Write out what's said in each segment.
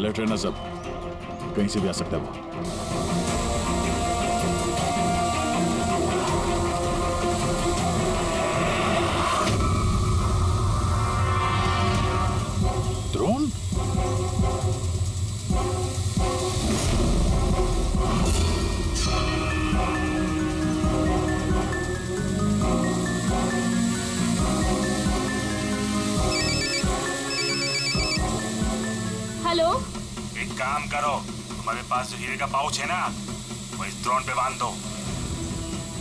Alert रहना सब, कहीं से भी आ सकता है वो। ड्रोन? हेलो, एक काम करो, तुम्हारे पास जो हीरे का पाउच है ना, वो इस ड्रोन पे बांध दो।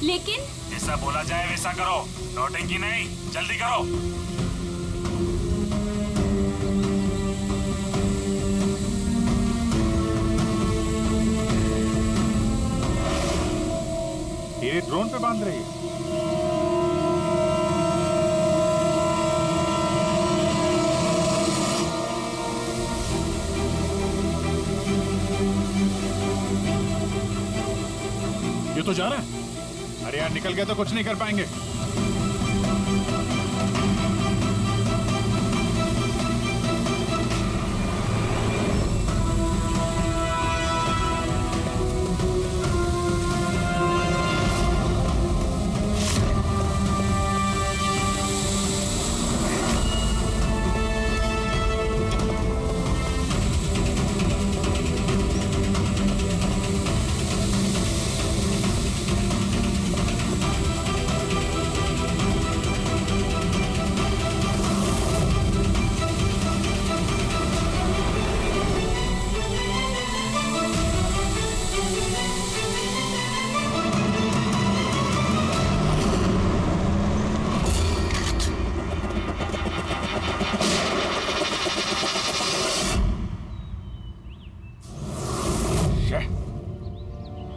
लेकिन जैसा बोला जाए वैसा करो, नौटंकी नहीं, जल्दी करो। ये ड्रोन पे बांध रही है। ये तो जा रहा है। अरे यार निकल गया तो कुछ नहीं कर पाएंगे।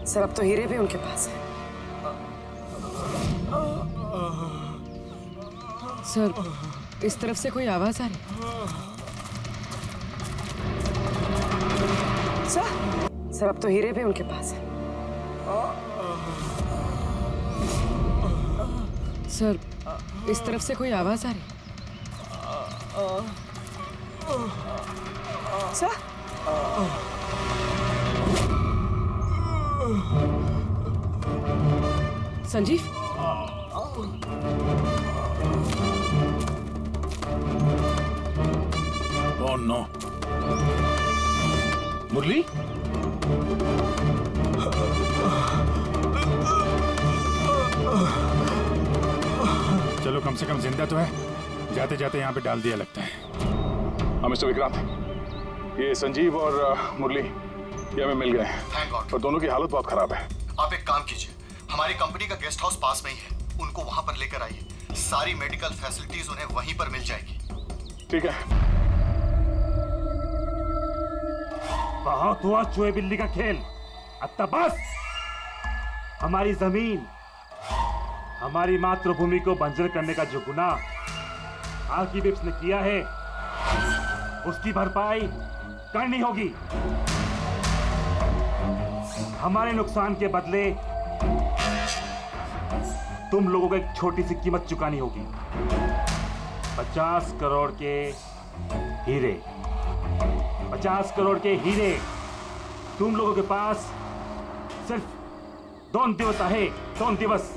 सर अब तो हीरे भी उनके पास है। सर इस तरफ से कोई आवाज आ रही है। सर अब तो हीरे भी उनके पास है। सर इस तरफ से कोई आवाज आ रही है। सर संजीव, ओह नो, मुरली? चलो कम से कम जिंदा तो है। जाते जाते यहाँ पे डाल दिया लगता है। मिस्टर विक्रांत, ये संजीव और मुरली ये हमें मिल गए हैं। Thank God. और दोनों की हालत बहुत खराब है। आप एक काम कीजिए, हमारी कंपनी का गेस्ट हाउस पास में ही है, उनको वहां पर लेकर आइए। सारी मेडिकल फैसिलिटीज उन्हें वहीं पर मिल जाएगी। ठीक है। बहुत हुआ चूहे बिल्ली का खेल, अब तक बस। हमारी जमीन, हमारी मातृभूमि को बंजर करने का जो गुनाह आर्किबिप्स ने किया है, उसकी भरपाई करनी होगी। हमारे नुकसान के बदले तुम लोगों को एक छोटी सी कीमत चुकानी होगी। 50 करोड़ के हीरे। 50 करोड़ के हीरे तुम लोगों के पास सिर्फ 2 दिवस है। 2 दिवस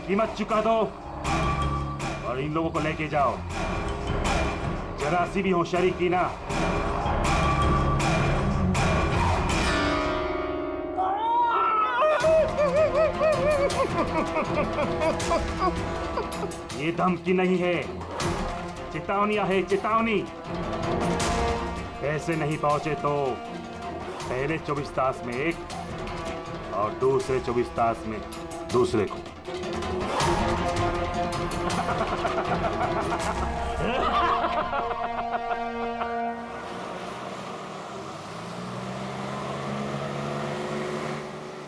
कीमत चुका दो और इन लोगों को लेके जाओ। जरा सी भी होशियारी की ना, ये धमकी नहीं है, चेतावनी है, चेतावनी। पैसे नहीं पहुंचे तो पहले 24 तास में एक और दूसरे 24 तास में दूसरे को।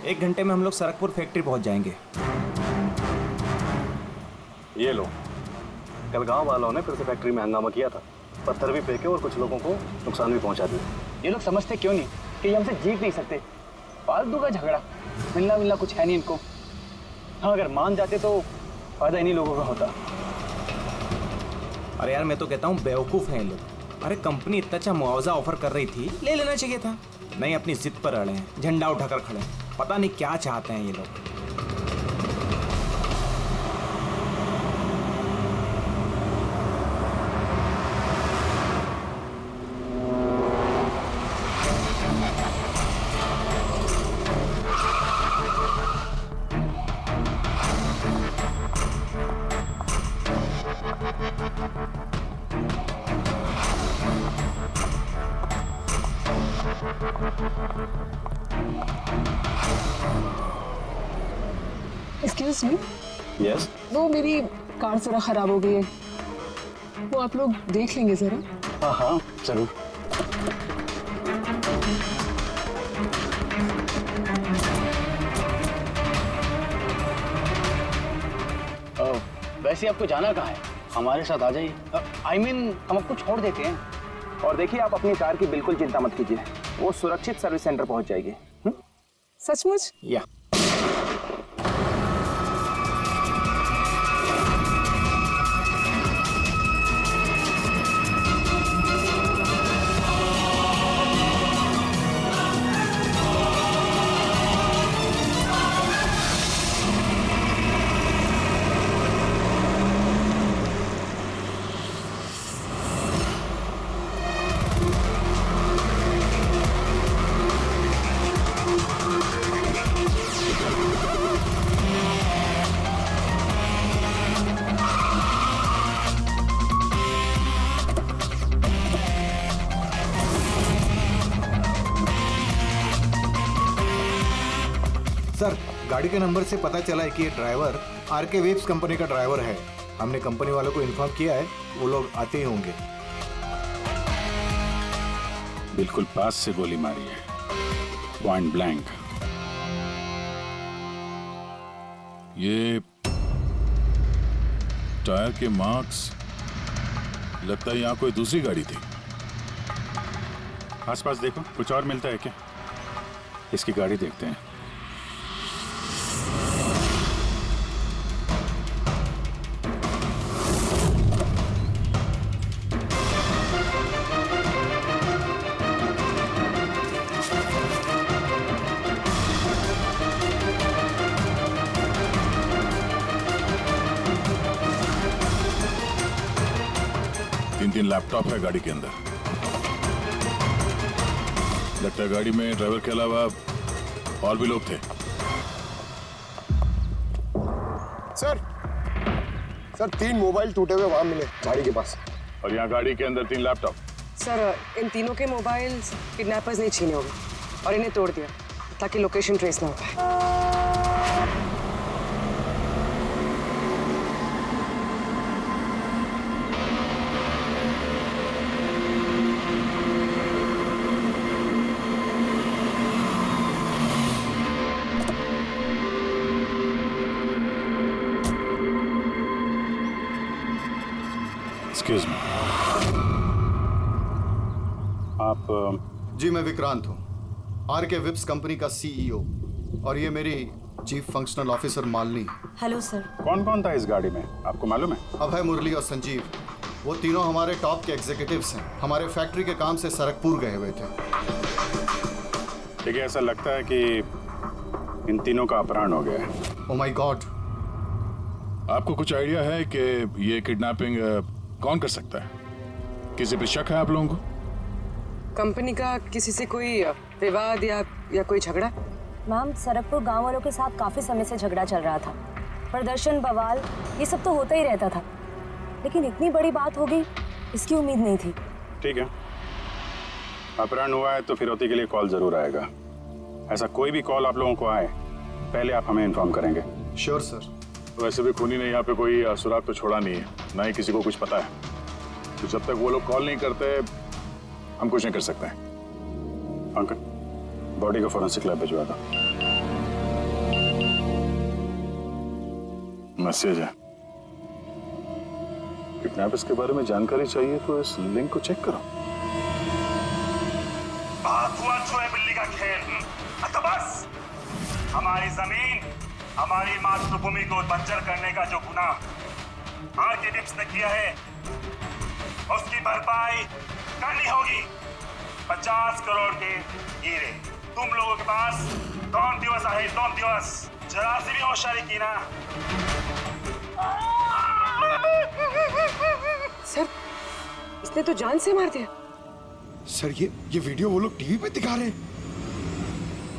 एक घंटे में हम लोग सरकपुर फैक्ट्री पहुंच जाएंगे। ये लो, कल गांव वालों ने फिर से फैक्ट्री में हंगामा किया था, पत्थर भी फेंके और कुछ लोगों को नुकसान भी पहुंचा दिया। ये लोग समझते क्यों नहीं कि ये हमसे जीत नहीं सकते। फालतू का झगड़ा, मिलना कुछ है नहीं इनको। हाँ, अगर मान जाते तो फायदा इन्हीं लोगों का होता। अरे यार, मैं तो कहता हूँ बेवकूफ हैं ये लोग। अरे कंपनी इतना अच्छा मुआवजा ऑफर कर रही थी, ले लेना चाहिए था। नहीं, अपनी जिद पर अड़े हैं, झंडा उठाकर खड़े हैं। पता नहीं क्या चाहते हैं ये लोग। एक्सक्यूज मी, यस, वो मेरी कार जरा खराब हो गई है, वो आप लोग देख लेंगे जरा। हाँ हाँ जरूर। वैसे आपको जाना कहाँ है? हमारे साथ आ जाइए। I mean, हम आपको छोड़ देते हैं। और देखिए, आप अपनी कार की बिल्कुल चिंता मत कीजिए, वो सुरक्षित सर्विस सेंटर पहुंच जाएगी। सचमुच? या सर, गाड़ी के नंबर से पता चला है कि ये ड्राइवर आरके वेब्स कंपनी का ड्राइवर है। हमने कंपनी वालों को इन्फॉर्म किया है, वो लोग आते ही होंगे। बिल्कुल पास से गोली मारी है, पॉइंट ब्लैंक। ये टायर के मार्क्स, लगता है यहाँ कोई दूसरी गाड़ी थी। आसपास देखो, कुछ और मिलता है क्या? इसकी गाड़ी देखते हैं। तीन लैपटॉप है गाड़ी के अंदर। लगता है गाड़ी में ड्राइवर के अलावा और भी लोग थे। सर 3 मोबाइल टूटे हुए वहां मिले गाड़ी के पास। और यहाँ गाड़ी के अंदर 3 लैपटॉप। सर, इन तीनों के मोबाइल किडनैपर्स ने छीने होंगे और इन्हें तोड़ दिया ताकि लोकेशन ट्रेस ना हो पाए। एक्सक्यूज मी, आप? जी, मैं विक्रांत हूँ, आरके विप्स कंपनी का सीईओ, और ये मेरी chief functional officer Malini. Hello sir. कौन कौन था इस गाड़ी में, आपको मालूम है? अभय, मुरली और संजीव, वो तीनों हमारे टॉप के एग्जीक्यूटिव्स हैं। हमारे फैक्ट्री के काम से सरकपुर गए हुए थे। देखिए, ऐसा लगता है कि इन तीनों का अपहरण हो गया है। Oh my God. आपको कुछ आइडिया है कि ये किडनैपिंग कौन कर सकता है? किसी पे शक है आप लोगों को? कंपनी का किसी से कोई विवाद या कोई झगड़ा? मैम, सरकपुर गांव वालों के साथ काफी समय से झगड़ा चल रहा था। प्रदर्शन, बवाल, ये सब तो होता ही रहता था, लेकिन इतनी बड़ी बात होगी इसकी उम्मीद नहीं थी। ठीक है, अपहरण हुआ है तो फिरौती के लिए कॉल जरूर आएगा। ऐसा कोई भी कॉल आप लोगों को आए, पहले आप हमें इन्फॉर्म करेंगे। Sure sir. वैसे भी खूनी ने यहाँ पे कोई सुराग तो छोड़ा नहीं है, ना ही किसी को कुछ पता है। तो जब तक वो लोग कॉल नहीं करते, हम कुछ नहीं कर सकते हैं। अंकल, बॉडी को फॉरेंसिक लैब भिजवा दो। मैसेज है, किडनैपर्स के बारे में जानकारी चाहिए तो इस लिंक को चेक करो। छुए बिल्ली का खेल। तो बस, हमारी जमीन, हमारी मातृभूमि को बंजर करने का जो गुनाह आरके विप्स ने किया है, उसकी भरपाई करनी होगी। 50 करोड़ के हीरे तुम लोगों के पास 2 दिवस आहे, 2 दिवस। जरा सी भी होशियारी की ना। सर इसने तो जान से मार दिया। सर ये वीडियो वो लोग टीवी पे दिखा रहे हैं।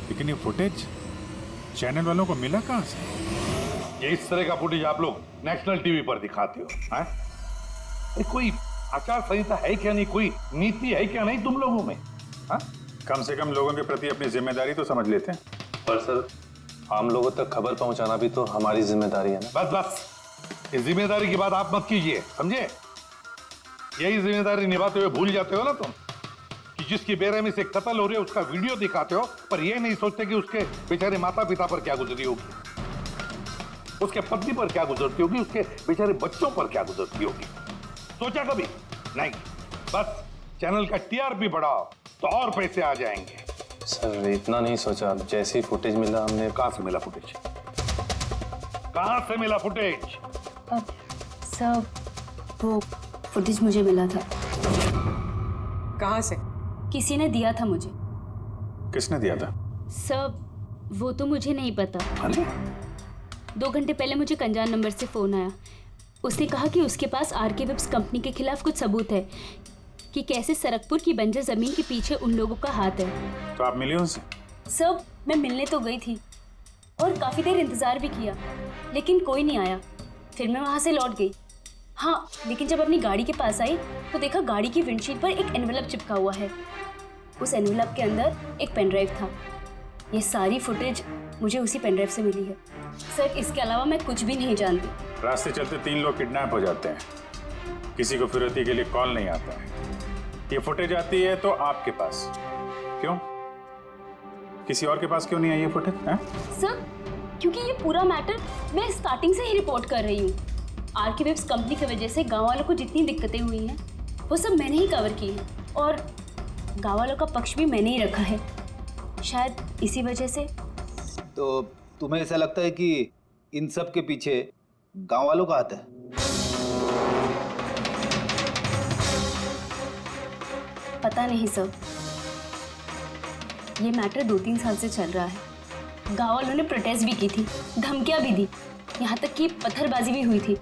लेकिन ये फुटेज चैनल वालों को मिला कहाँ से? ये इस तरह का फुटेज आप लोग नेशनल टीवी पर दिखाते हो, हैं? कोई आचार संहिता है क्या नहीं, कोई नीति है क्या नहीं तुम लोगों में? हाँ? कम से कम लोगों के प्रति अपनी जिम्मेदारी तो समझ लेते हैं। पर सर आम लोगों तक खबर पहुंचाना भी तो हमारी जिम्मेदारी है ना। बस बस, इस जिम्मेदारी की बात आप मत कीजिए, समझे? यही जिम्मेदारी निभाते हुए भूल जाते हो ना तुम कि जिसकी बेरहमी से कत्ल हो रही है उसका वीडियो दिखाते हो, पर यह नहीं सोचते कि उसके बेचारे माता पिता पर क्या गुजरी होगी, उसके पत्नी पर क्या गुजरती होगी, उसके बेचारे बच्चों पर क्या गुजरती होगी। सोचा कभी नहीं? बस चैनल का टीआरपी बढ़ाओ तो और पैसे आ जाएंगे। सर इतना नहीं सोचा, जैसे ही फुटेज मिला हमने। कहां से मिला फुटेज? कहां से मिला फुटेज? सर वो फुटेज मुझे मिला था। कहाँ से? किसी ने दिया था मुझे। किसने दिया था? सर वो तो मुझे नहीं पता। 2 घंटे पहले मुझे कंजान नंबर से फोन आया। उसने कहा कि उसके पास आरके वेब्स कंपनी के खिलाफ कुछ सबूत है कि कैसे सरकपुर की बंजर जमीन के पीछे उन लोगों का हाथ है। तो आप मिली उनसे? सर मैं मिलने तो गई थी और काफ़ी देर इंतज़ार भी किया, लेकिन कोई नहीं आया। फिर मैं वहाँ से लौट गई। हाँ, लेकिन जब अपनी गाड़ी के पास आई तो देखा गाड़ी की विंडशीट पर एक एनवेलप चिपका हुआ है। उस एनवेलप के अंदर एक पेन ड्राइव था। ये सारी फुटेज मुझे उसी पेन ड्राइव से मिली है। सर इसके अलावा मैं कुछ भी नहीं जानती। रास्ते चलते 3 लोग किडनैप हो जाते हैं, किसी को फिरौती के लिए कॉल नहीं आता है। ये फुटेज आती है तो आपके पास क्यों? किसी और के पास क्यों नहीं आई ये फुटेज? सर क्योंकि ये पूरा मैटर मैं स्टार्टिंग से ही रिपोर्ट कर रही हूँ। आरके वेब्स कंपनी की वजह से गांव वालों को जितनी दिक्कतें हुई हैं वो सब मैंने ही कवर की है और गांव वालों का पक्ष भी मैंने ही रखा है। शायद इसी वजह से। तो तुम्हें ऐसा लगता है कि इन सब के पीछे गांव वालों का हाथ है? पता नहीं सर, ये मैटर 2-3 साल से चल रहा है। गांव वालों ने प्रोटेस्ट भी की थी, धमकियां भी दी, यहाँ तक कि पत्थरबाजी भी हुई थी।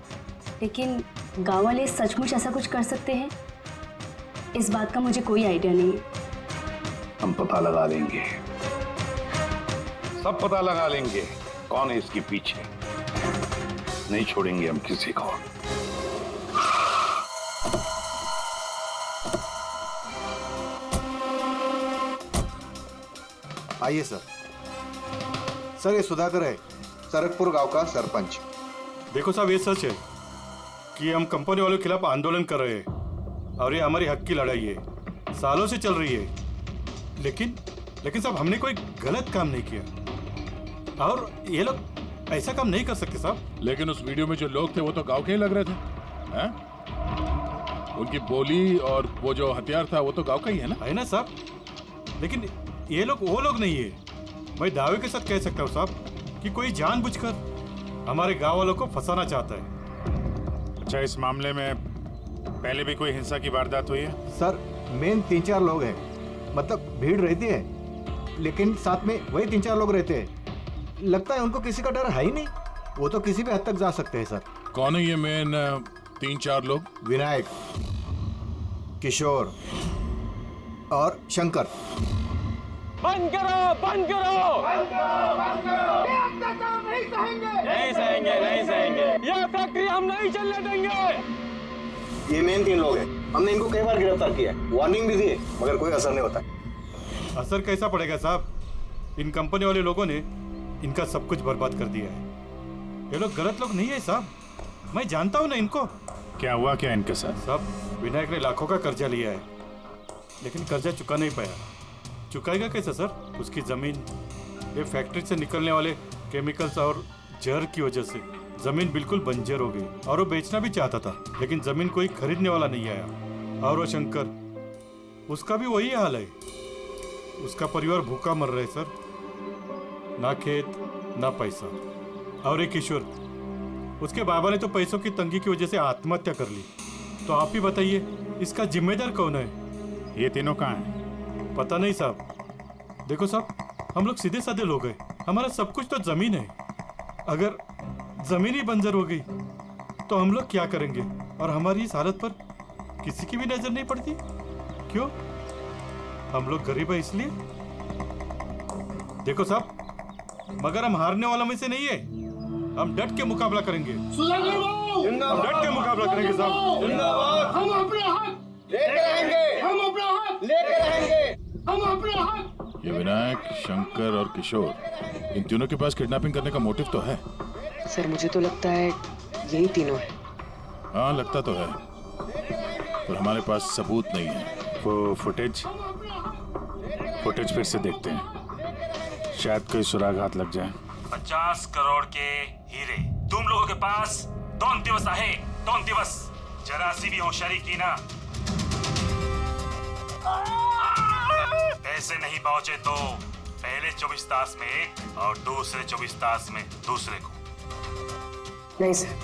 लेकिन गांव वाले सचमुच ऐसा कुछ कर सकते हैं, इस बात का मुझे कोई आइडिया नहीं है। हम पता लगा लेंगे, सब पता लगा लेंगे कौन है इसके पीछे। नहीं छोड़ेंगे हम किसी को। आइए सर। सर ये सुधाकर है, सरकपुर गांव का सरपंच। देखो साहब ये सच है कि हम कंपनी वालों के खिलाफ आंदोलन कर रहे हैं और ये हमारी हक की लड़ाई है, सालों से चल रही है। लेकिन साहब हमने कोई गलत काम नहीं किया और ये लोग ऐसा काम नहीं कर सकते साहब। लेकिन उस वीडियो में जो लोग थे वो तो गांव के ही लग रहे थे, हैं? उनकी बोली और वो जो हथियार था वो तो गांव का ही है ना साहब। लेकिन ये लोग वो लोग नहीं है। मैं दावे के साथ कह सकता हूँ साहब कि कोई जानबूझकर हमारे गांव वालों को फंसाना चाहता है। अच्छा, इस मामले में पहले भी कोई हिंसा की वारदात हुई है? सर मेन 3-4 लोग हैं, मतलब भीड़ रहती है लेकिन साथ में वही 3-4 लोग रहते हैं। लगता है उनको किसी का डर है ही नहीं, वो तो किसी भी हद तक जा सकते हैं सर। कौन है ये मेन 3-4 लोग? विनायक, किशोर और शंकर। बंद करो, बंद करो, बंद करो, बंद करो। ये अत्याचार नहीं सहेंगे, नहीं सहेंगे, नहीं सहेंगे। ये फैक्ट्री हम नहीं चलने देंगे। ये मेन 3 लोग हैं, हमने इनको कई बार गिरफ्तार किया है, वार्निंग भी दी है, मगर कोई असर नहीं होता। असर कैसा पड़ेगा साहब? इन कंपनी वाले लोगों ने इनका सब कुछ बर्बाद कर दिया है। ये लोग गलत लोग नहीं है साहब, मैं जानता हूँ ना इनको। क्या हुआ क्या इनके साथ? साहब विनायक ने लाखों का कर्जा लिया है लेकिन कर्जा चुका नहीं पाया। चुकाएगा कैसे सर? उसकी जमीन, ये फैक्ट्री से निकलने वाले केमिकल्स और जहर की वजह से जमीन बिल्कुल बंजर हो गई और वो बेचना भी चाहता था लेकिन जमीन कोई खरीदने वाला नहीं आया। और वो शंकर, उसका भी वही हाल है। उसका परिवार भूखा मर रहा है सर, ना खेत ना पैसा। और एक किशोर, उसके बाबा ने तो पैसों की तंगी की वजह से आत्महत्या कर ली। तो आप ही बताइए, इसका जिम्मेदार कौन है? ये तीनों कहाँ हैं? पता नहीं साहब। देखो साहब, हम लोग सीधे साधे लोग हैं, हमारा सब कुछ तो जमीन है। अगर जमीन ही बंजर हो गई तो हम लोग क्या करेंगे? और हमारी इस हालत पर किसी की भी नजर नहीं पड़ती। क्यों? हम लोग गरीब है इसलिए? देखो साहब, मगर हम हारने वालों में से नहीं है। हम डट के मुकाबला करेंगे। हम डट के मुकाबला करेंगे साहब। हम अपना हक लेकर रहेंगे, हम अपना हक लेकर रहेंगे, हम अपना हक। ये विनायक, शंकर और किशोर, इन तीनों के पास किडनैपिंग करने का मोटिव तो है। सर मुझे तो लगता है यही तीनों है। हाँ लगता तो है, पर हमारे पास सबूत नहीं है। वो फुटेज फिर से देखते हैं, शायद कोई सुराग हाथ लग जाए। 50 करोड़ के हीरे तुम लोगों के पास 2 दिवस आहे, 2 दिवस। जरा सी भी होशियारी की ना, पैसे नहीं पहुंचे तो पहले 24 तास में एक और दूसरे 24 तास में दूसरे को। नहीं सर,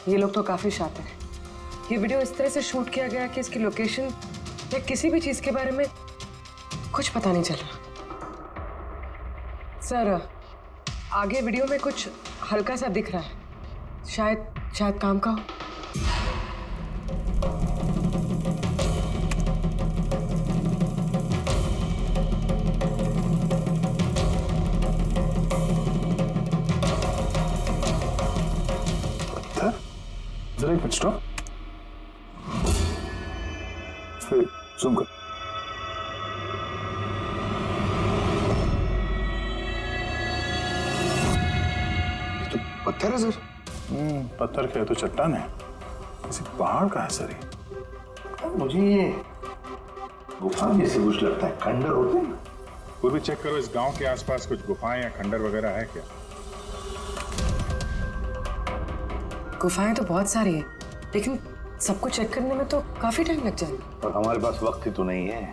ये लोग तो काफी शातिर हैं। ये वीडियो इस तरह से शूट किया गया कि इसकी लोकेशन या किसी भी चीज के बारे में कुछ पता नहीं चल रहा। सर आगे वीडियो में कुछ हल्का सा दिख रहा है, शायद काम का हो। जरा एक मिनट स्टॉप, फिर जूम कर। तो पत्थर है सर। पत्थर क्या है तो चट्टान है, किसी पहाड़ का है सर ये। मुझे ये गुफा जैसे कुछ लगता है, खंडर होते हैं। वो भी चेक करो, इस गांव के आसपास कुछ गुफाएं या खंडर वगैरह है क्या? गुफाएं तो बहुत सारी है, लेकिन सबको चेक करने में तो काफी टाइम लग जाएगा। और हमारे पास वक्त ही तो नहीं है।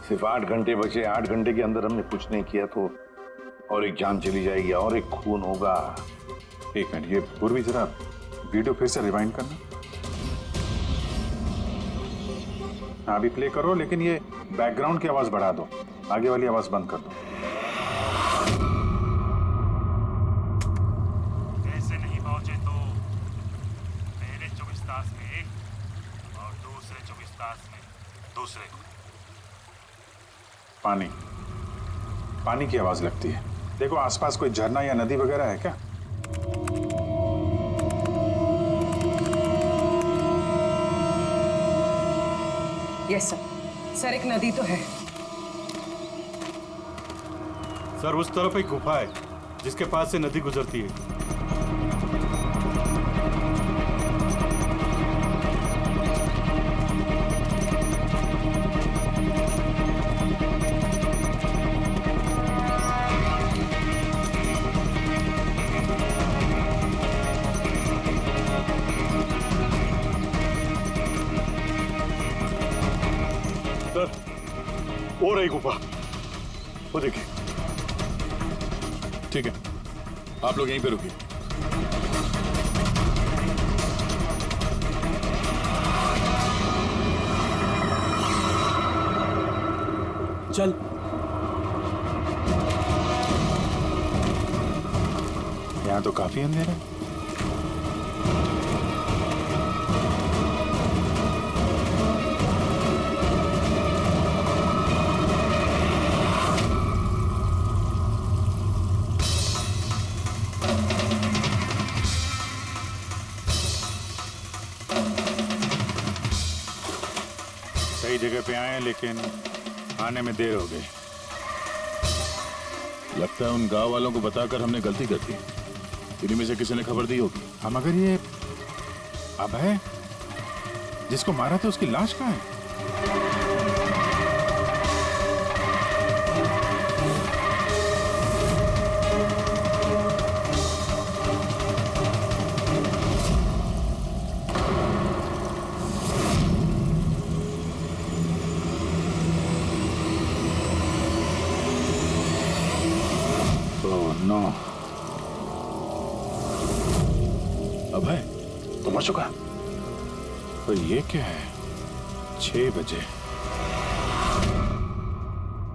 सिर्फ 8 घंटे बचे, 8 घंटे के अंदर हमने कुछ नहीं किया तो और एक जान चली जाएगी और एक खून होगा। एक मिनट, ये पूर्वी जरा वीडियो फिर से रिवाइंड करना। हाँ अभी प्ले करो, लेकिन ये बैकग्राउंड की आवाज बढ़ा दो, आगे वाली आवाज बंद कर दो। पैसे नहीं पहुंचे तो पहले 24 तास में एक और दूसरे 24 तास में दूसरे को। पानी की आवाज लगती है। देखो आसपास कोई झरना या नदी वगैरह है क्या? यस सर, एक नदी तो है। सर उस तरफ एक गुफा है जिसके पास से नदी गुजरती है। सर और एक गुफा, वो देखिए। ठीक है, आप लोग यहीं पे रुकिए। चल। यहाँ तो काफी अंधेरा है। सही जगह पे आए लेकिन आने में देर हो गई। लगता है उन गांव वालों को बताकर हमने गलती कर दी। इन्हीं में से किसी ने खबर दी होगी। हम अगर ये अभय जिसको मारा था उसकी लाश कहाँ है? नो, अभय तो मर चुका है। पर ये क्या है, 6 बजे?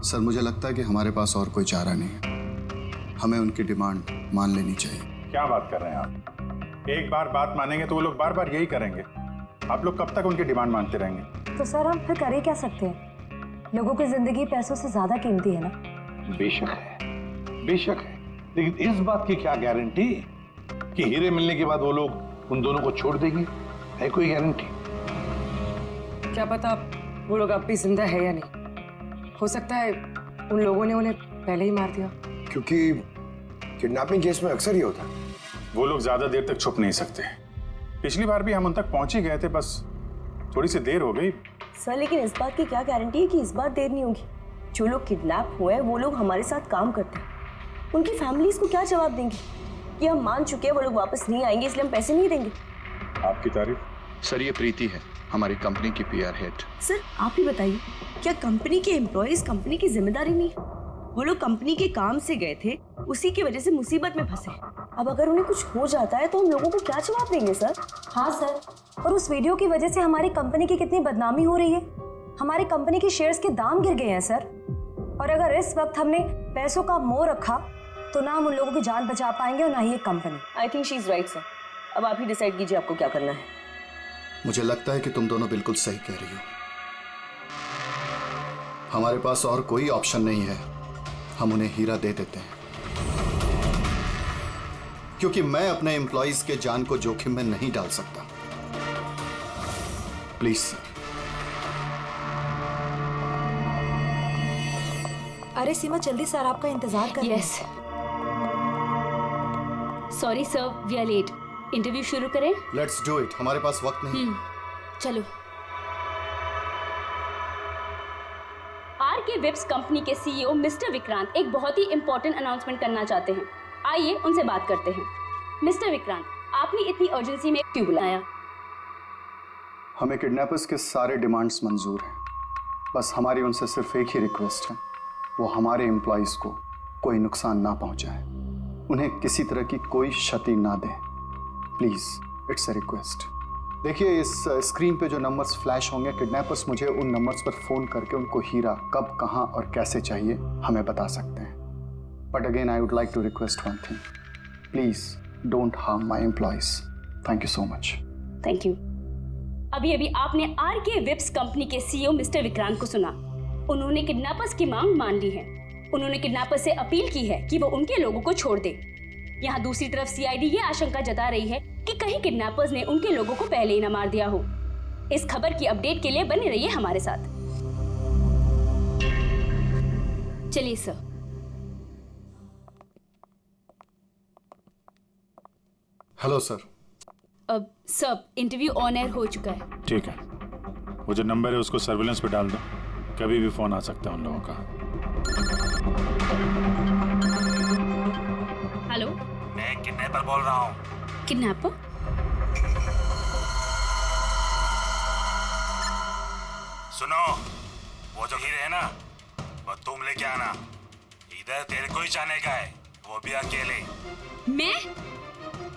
सर मुझे लगता है कि हमारे पास और कोई चारा नहीं है, हमें उनकी डिमांड मान लेनी चाहिए। क्या बात कर रहे हैं आप? एक बार बात मानेंगे तो वो लोग बार बार यही करेंगे। आप लोग कब तक उनकी डिमांड मानते रहेंगे? तो सर हम फिर करें क्या सकते हैं? लोगों की जिंदगी पैसों से ज्यादा कीमती है ना। बेशक है, बेशक है, लेकिन इस बात की क्या गारंटी कि हीरे मिलने के बाद वो लोग उन दोनों को छोड़ देंगे? है कोई गारंटी? क्या पता वो लोग अब भी जिंदा है या नहीं। हो सकता है उन लोगों ने उन्हें पहले ही मार दिया। क्योंकि किडनैपिंग केस में अक्सर ही होता है। वो लोग ज्यादा देर तक छुप नहीं सकते। पिछली बार भी हम उन तक पहुंच ही गए थे, बस थोड़ी सी देर हो गई। सर लेकिन इस बात की क्या गारंटी है कि इस बार देर नहीं होगी? जो लोग किडनैप हुए हैं वो लोग हमारे साथ काम करते हैं, उनकी फैमिलीज को क्या जवाब देंगे कि हम मान चुके हैं वो लोग वापस नहीं आएंगे इसलिए हम पैसे नहीं देंगे? आपकी तारीफ? सर ये प्रीति है, हमारी कंपनी की PR हेड। सर आप ही बताइए, क्या कंपनी के एम्प्लॉयज कंपनी की जिम्मेदारी नहीं है? वो लोग कंपनी के काम से गए थे, उसी की वजह से मुसीबत में फंसे। अब अगर उन्हें कुछ हो जाता है तो हम लोगों को क्या जवाब देंगे सर? हाँ सर, और उस वीडियो की वजह से हमारी कंपनी की कितनी बदनामी हो रही है। हमारी कंपनी के शेयर्स के दाम गिर गए हैं सर, और अगर इस वक्त हमने पैसों का मोह रखा तो ना हम उन लोगों की जान बचा पाएंगे और ना ही ये company. I think she is right sir. अब आप ही डिसाइड कीजिए आपको क्या करना है। मुझे लगता है कि तुम दोनों बिल्कुल सही कह रही हो। हमारे पास और कोई ऑप्शन नहीं है, हम उन्हें हीरा दे देते हैं, क्योंकि मैं अपने एम्प्लॉइज के जान को जोखिम में नहीं डाल सकता। Please sir. अरे सीमा जल्दी सर आपका इंतजार कर। Yes sorry sir, we are late. Interview शुरू करें? लेट्स डू इट, हमारे पास वक्त नहीं। चलो। RK वेब्स कंपनी के CEO मिस्टर विक्रांत एक बहुत ही इंपॉर्टेंट अनाउंसमेंट करना चाहते हैं। आइए उनसे बात करते हैं। मिस्टर विक्रांत, आपने इतनी अर्जेंसी में क्यों बुलाया? हमें किडनैपर्स के सारे डिमांड्स मंजूर हैं, बस हमारी उनसे सिर्फ एक ही रिक्वेस्ट है, वो हमारे एम्प्लॉइज को कोई नुकसान ना पहुंचाए, उन्हें किसी तरह की कोई क्षति ना दें। Please, it's a request. देखिए इस स्क्रीन पे जो नंबर्स फ्लैश होंगे, किडनैपर्स मुझे उन नंबर्स पर फोन करके उनको हीरा कब, कहां और कैसे चाहिए हमें बता सकते हैं। But again I would like to request one thing, please don't harm my employees. Thank you so much. Thank you. अभी आपने RK वेब्स कंपनी के CEO मिस्टर विक्रांत को सुना। उन्होंने किडनैपर्स की मांग मान ली है। उन्होंने किडनैपर्स से अपील की है कि वो उनके लोगों को छोड़ दे। यहाँ दूसरी तरफ CID ये आशंका जता रही है कि कहीं किडनैपर्स ने उनके लोगों को पहले ही न मार दिया हो। इस खबर की अपडेट के लिए बने रहिए हमारे साथ। चलिए सर। Hello sir. अब सब इंटरव्यू ऑन एयर हो चुका है। ठीक है, वो जो नंबर है उसको सर्विलेंस पे डाल दो, कभी भी फोन आ सकता है उन लोगों का। हेलो, मैं किडनैपर बोल रहा हूँ। किडनैपर? सुनो, वो जो हीरे है ना, वो तुम लेके आना। इधर तेरे को ही जाने का है, वो भी अकेले।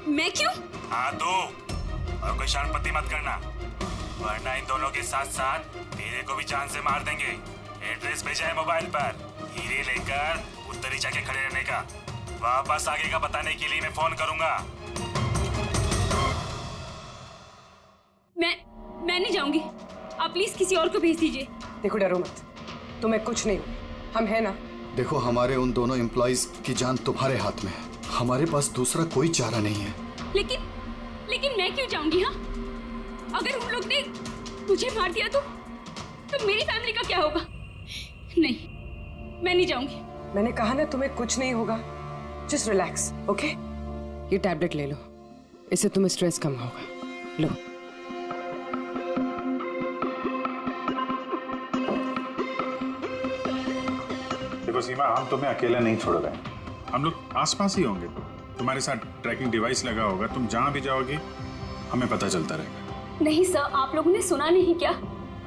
मैं क्यों? हाँ तू, और कोई शर्मपति मत करना, वरना इन दोनों के साथ साथ तेरे को भी जान से मार देंगे। एड्रेस भेजा है मोबाइल पर, हीरे लेकर उधर ही जाके खड़े रहने का। वापस आगे का बताने के लिए मैं फोन करूंगा। मैं नहीं जाऊंगी, आप प्लीज किसी और को भेज दीजिए। देखो डरो मत, तुम्हें कुछ नहीं, हम हैं ना। देखो हमारे उन दोनों एम्प्लॉइज की जान तुम्हारे हाथ में है, हमारे पास दूसरा कोई चारा नहीं है। लेकिन मैं क्यों जाऊंगी? हाँ, अगर उन लोग ने मुझे मार दिया तो मेरी फैमिली का क्या होगा? नहीं, मैं नहीं जाऊंगी। मैंने कहा ना तुम्हें कुछ नहीं होगा, जस्ट रिलैक्स, ओके? ये टैबलेट ले लो, इससे तुम्हें स्ट्रेस कम होगा। लो। देखो सीमा, हम तुम्हें अकेला नहीं छोड़ रहे हैं, हम लोग आसपास ही होंगे। तुम्हारे साथ ट्रैकिंग डिवाइस लगा होगा, तुम जहां भी जाओगी हमें पता चलता रहेगा। नहीं सर, आप लोगों ने सुना नहीं क्या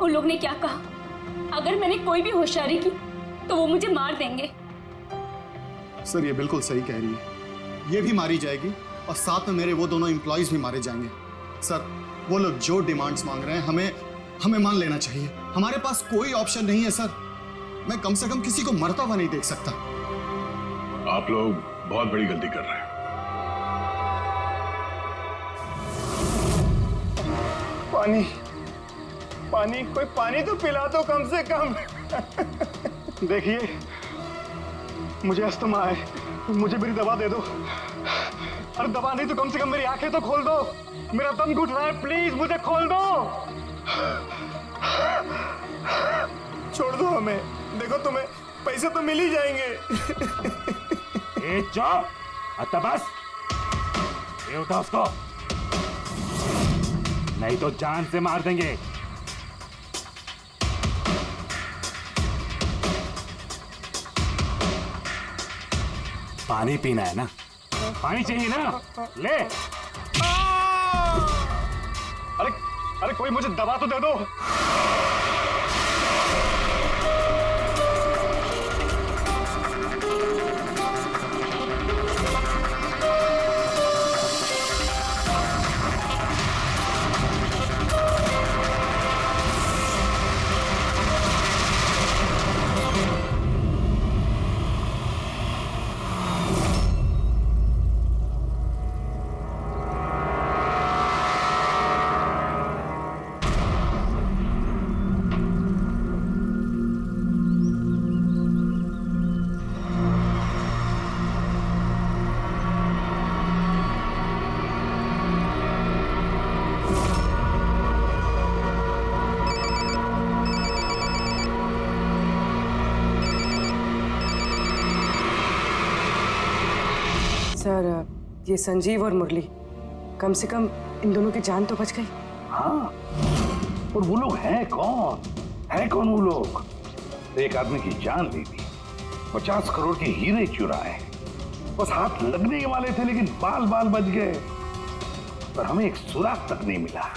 उन लोग ने क्या कहा? अगर मैंने कोई भी होशियारी की तो वो मुझे मार देंगे। सर ये बिल्कुल सही कह रही है, ये भी मारी जाएगी और साथ में मेरे वो दोनों एम्प्लॉइज भी मारे जाएंगे। सर वो लोग जो डिमांड्स मांग रहे हैं हमें मान लेना चाहिए। हमारे पास कोई ऑप्शन नहीं है सर। मैं कम से कम किसी को मरता हुआ नहीं देख सकता। आप लोग बहुत बड़ी गलती कर रहे हैं। पानी पानी, कोई पानी तो पिला दो कम से कम। देखिए मुझे अस्थमा है, मुझे मेरी दवा दे दो। अरे दवा नहीं तो कम से कम मेरी आंखें तो खोल दो। मेरा दम घुट रहा है, प्लीज मुझे खोल दो। छोड़ दो हमें। देखो तुम्हें पैसे तो मिल ही जाएंगे। ए चुप, आता बस। ये उठा उसको, नहीं तो जान से मार देंगे। पानी पीना है ना? पानी चाहिए ना? ले। अरे कोई मुझे दवा तो दे दो। सर ये संजीव और मुरली, कम से कम इन दोनों की जान तो बच गई। हाँ, और वो लोग हैं कौन? है कौन वो लोग? एक आदमी की जान ली थी, 50 करोड़ के हीरे चुराए, बस हाथ लगने ही वाले थे लेकिन बाल बाल बच गए। पर हमें एक सुराग तक नहीं मिला,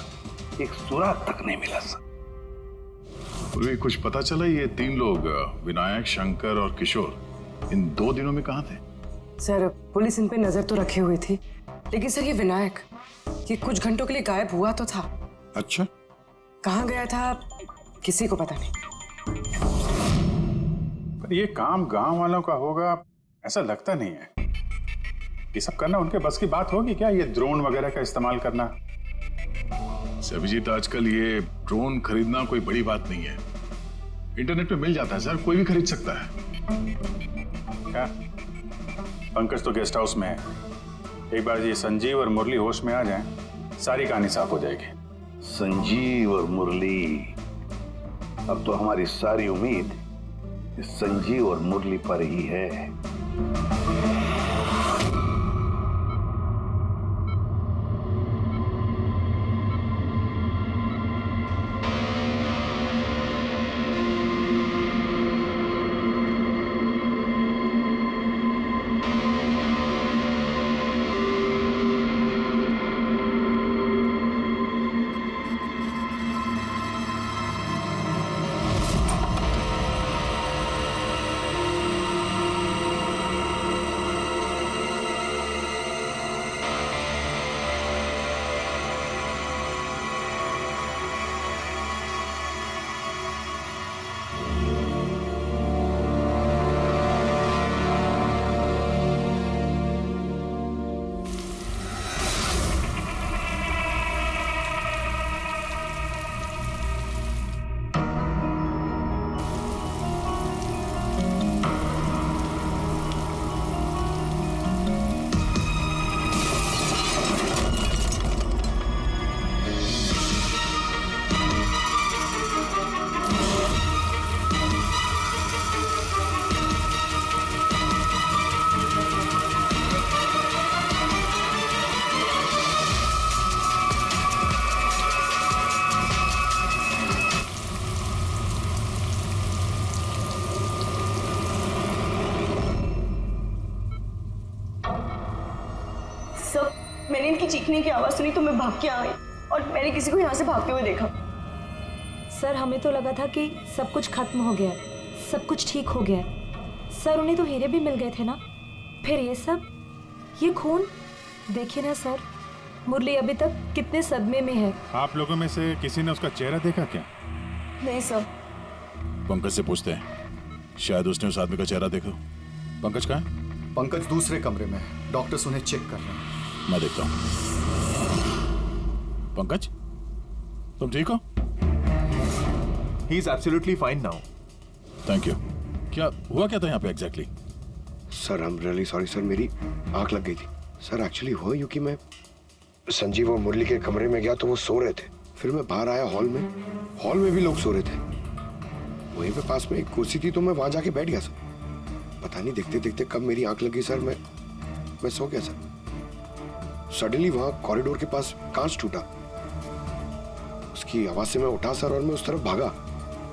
एक सुराग तक नहीं मिला सर। कुछ पता चला ये 3 लोग विनायक, शंकर और किशोर इन 2 दिनों में कहाँ थे? सर पुलिस इन पे नजर तो रखे हुए थी, लेकिन सर ये विनायक ये कुछ घंटों के लिए गायब हुआ तो था। अच्छा, कहाँ गया था किसी को पता नहीं। पर ये काम गांव वालों का होगा ऐसा लगता नहीं है। ये सब करना उनके बस की बात होगी क्या? ये ड्रोन वगैरह का इस्तेमाल करना? अभिजीत, आजकल ये ड्रोन खरीदना कोई बड़ी बात नहीं है। इंटरनेट पे मिल जाता है सर, कोई भी खरीद सकता है। क्या पंकज तो गेस्ट हाउस में है। एक बार ये संजीव और मुरली होश में आ जाएं, सारी कहानी साफ हो जाएगी। संजीव और मुरली, अब तो हमारी सारी उम्मीद इस संजीव और मुरली पर ही है। मैंने इनकी चीखने की आवाज सुनी तो मैं भाग के आई और मैंने किसी को यहाँ से भागते हुए देखा। सर हमें तो लगा था कि सब कुछ खत्म हो गया है, सब कुछ ठीक हो गया है। सर उन्हें तो हीरे भी मिल गए थे ना, फिर ये सब, ये खून देखिए ना सर, मुरली अभी तक कितने सदमे में है। आप लोगों में से किसी ने उसका चेहरा देखा क्या? नहीं सर। पंकज से पूछते हैं, शायद उसने उस आदमी का चेहरा देखा। पंकज कहाँ है? पंकज दूसरे कमरे में है, डॉक्टर्स उन्हें चेक कर रहे हैं। मैं देखता हूँ। पंकज, तुम ठीक हो? He is absolutely fine now. Thank you. क्या हुआ क्या था यहाँ पे exactly? Sir I am really sorry sir, मेरी आंख लग गई थी। सर एक्चुअली हुआ यूं कि मैं संजीव और मुरली के कमरे में गया तो वो सो रहे थे। फिर मैं बाहर आया हॉल में भी लोग सो रहे थे। वहीं पे पास में एक कुर्सी थी तो मैं वहां जाके बैठ गया सर। पता नहीं देखते देखते कब मेरी आंख लगी सर, मैं सो गया सर। सडनली वहां कॉरिडोर के पास कांच टूटा, उसकी आवाज से मैं उठा सर और मैं उस तरफ भागा।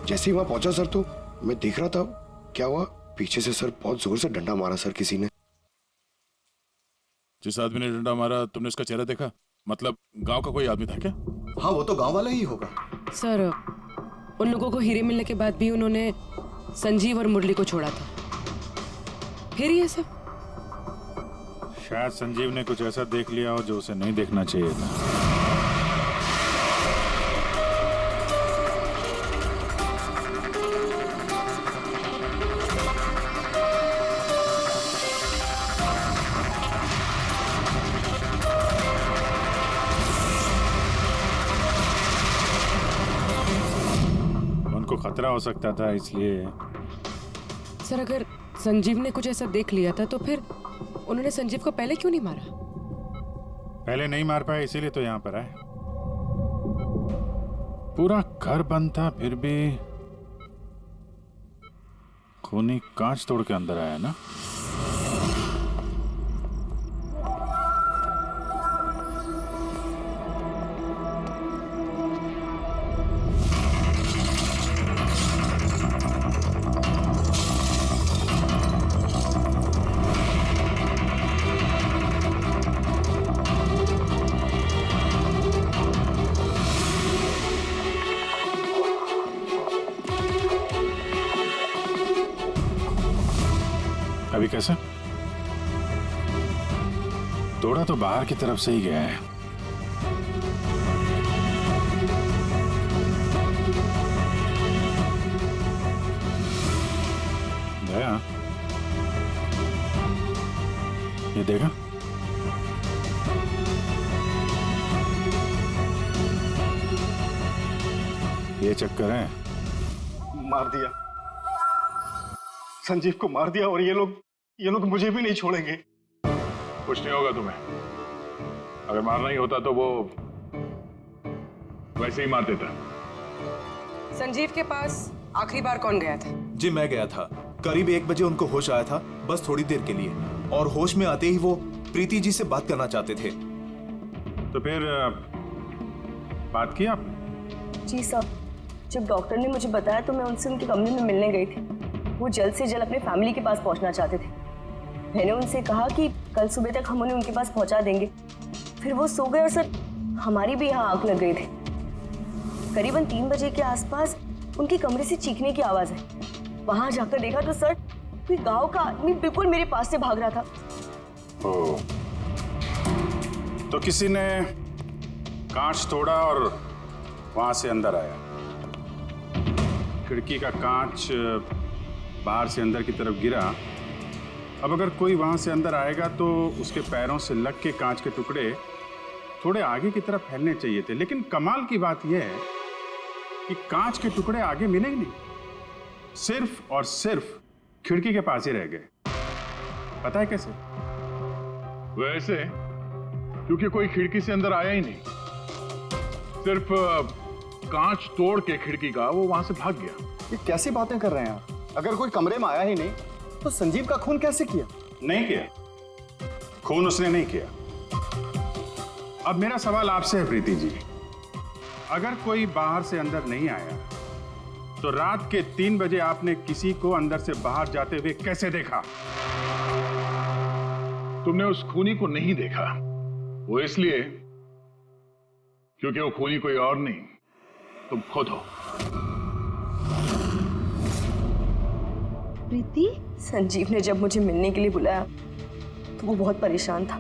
जैसे ही वहां पहुंचा सर तो मैं देख रहा था क्या हुआ, पीछे से सर बहुत जोर से डंडा मारा सर किसी ने। जिस आदमी ने डंडा मारा तुमने उसका चेहरा देखा? मतलब गांव का कोई आदमी था क्या? हाँ वो तो गांव वाला ही होगा। सर उन लोगों को हीरे मिलने के बाद भी उन्होंने संजीव और मुरली को छोड़ा था, फिर ये सब। शायद संजीव ने कुछ ऐसा देख लिया हो जो उसे नहीं देखना चाहिए था। उनको खतरा हो सकता था इसलिए। सर अगर संजीव ने कुछ ऐसा देख लिया था तो फिर उन्होंने संजीव को पहले क्यों नहीं मारा? पहले नहीं मार पाए इसीलिए तो यहाँ पर आए। पूरा घर बंद था फिर भी खूनी कांच तोड़ के अंदर आया ना। अभी कैसे? तोड़ा तो बाहर की तरफ से ही गया है। गया? ये देखा? ये चक्कर है। मार दिया संजीव को, मार दिया। और ये लोग मुझे भी नहीं छोड़ेंगे। कुछ नहीं होगा तुम्हें। अगर मारना ही होता तो वो वैसे ही मार देता। संजीव के पास आखिरी बार कौन गया था? जी मैं गया था। करीब 1 बजे उनको होश आया था, बस थोड़ी देर के लिए, और होश में आते ही वो प्रीति जी से बात करना चाहते थे। तो फिर बात की आपने? जी सर, जब डॉक्टर ने मुझे बताया तो मैं उनसे उनके कमरे में मिलने गई थी। वो जल्द से जल्द अपने फैमिली के पास पहुंचना चाहते थे। मैंने उनसे कहा कि कल सुबह तक हम उन्हें उनके पास पहुंचा देंगे। फिर वो सो गए और सर हमारी भी यहाँ आंख लग गई थी। करीबन 3 बजे के आसपास उनके कमरे से चीखने की आवाज है। वहां जाकर देखा तो सर कोई गांव का आदमी बिल्कुल मेरे पास से भाग रहा था। ओ, तो किसी ने कांच तोड़ा और वहां से अंदर आया। खिड़की का कांच बाहर से अंदर की तरफ गिरा। अब अगर कोई वहां से अंदर आएगा तो उसके पैरों से लग के कांच के टुकड़े थोड़े आगे की तरफ फैलने चाहिए थे। लेकिन कमाल की बात यह है कि कांच के टुकड़े आगे मिले ही नहीं, सिर्फ और सिर्फ खिड़की के पास ही रह गए। पता है कैसे? वैसे क्योंकि कोई खिड़की से अंदर आया ही नहीं, सिर्फ कांच तोड़ के खिड़की का वो वहां से भाग गया। ये कैसी बातें कर रहे हैं आप? अगर कोई कमरे में आया ही नहीं तो संजीव का खून कैसे किया? नहीं किया, खून उसने नहीं किया। अब मेरा सवाल आपसे है प्रीति जी, अगर कोई बाहर से अंदर नहीं आया तो रात के 3 बजे आपने किसी को अंदर से बाहर जाते हुए कैसे देखा? तुमने उस खूनी को नहीं देखा, वो इसलिए क्योंकि वो खूनी कोई और नहीं, तुम खुद हो। प्रीति, संजीव ने जब मुझे मिलने के लिए बुलाया तो वो बहुत परेशान था।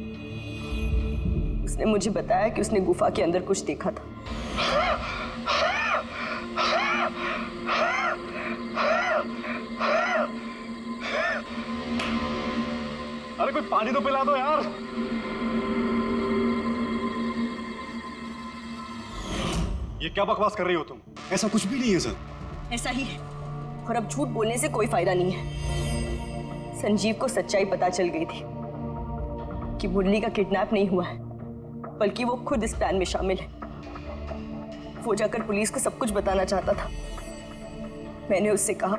उसने मुझे बताया कि उसने गुफा के अंदर कुछ देखा था। अरे कोई पानी तो पिला दो यार। ये क्या बकवास कर रही हो तुम? ऐसा कुछ भी नहीं है सर। ऐसा ही है, और अब झूठ बोलने से कोई फायदा नहीं है। संजीव को सच्चाई पता चल गई थी कि मुरली का किडनैप नहीं हुआ है, बल्कि वो खुद इस प्लान में शामिल है। वो जाकर पुलिस को सब कुछ बताना चाहता था। मैंने उससे कहा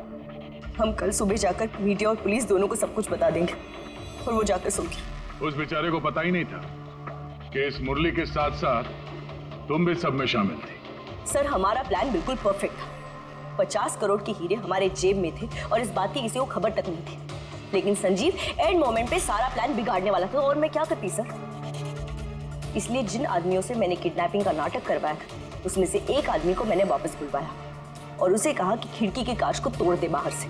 हम कल सुबह जाकर मीडिया और पुलिस दोनों को सब कुछ बता देंगे, और वो जाकर सो गया। उस बेचारे को पता ही नहीं था कि इस मुरली के साथ साथ तुम भी सब में शामिल थी। सर, हमारा प्लान बिल्कुल परफेक्ट था। 50 करोड़ के हीरे हमारे जेब में थे और इस बात की किसी को खबर तक नहीं थी। लेकिन संजीव एंड मोमेंट पे सारा प्लान बिगाड़ने वाला था, और मैं क्या करती सर? इसलिए जिन आदमियों से मैंने किडनैपिंग का नाटक करवाया था, उसमें से एक आदमी को मैंने वापस बुलवाया और उसे कहा कि खिड़की के कांच को तोड़ दे बाहर से,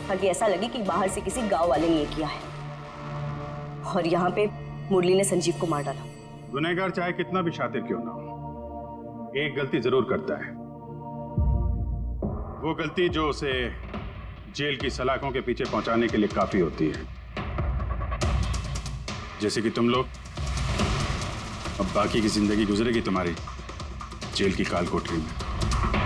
ताकि ऐसा लगे कि बाहर से किसी गांव वाले ने ये किया है। और यहाँ पे मुरली ने संजीव को मार डाला। गुनहगार चाहे कितना भी शातिर क्यों ना हो, एक गलती जरूर करता है। वो गलती जो उसे जेल की सलाखों के पीछे पहुंचाने के लिए काफी होती है। जैसे कि तुम लोग, अब बाकी की जिंदगी गुजरेगी तुम्हारी जेल की काल कोठरी में।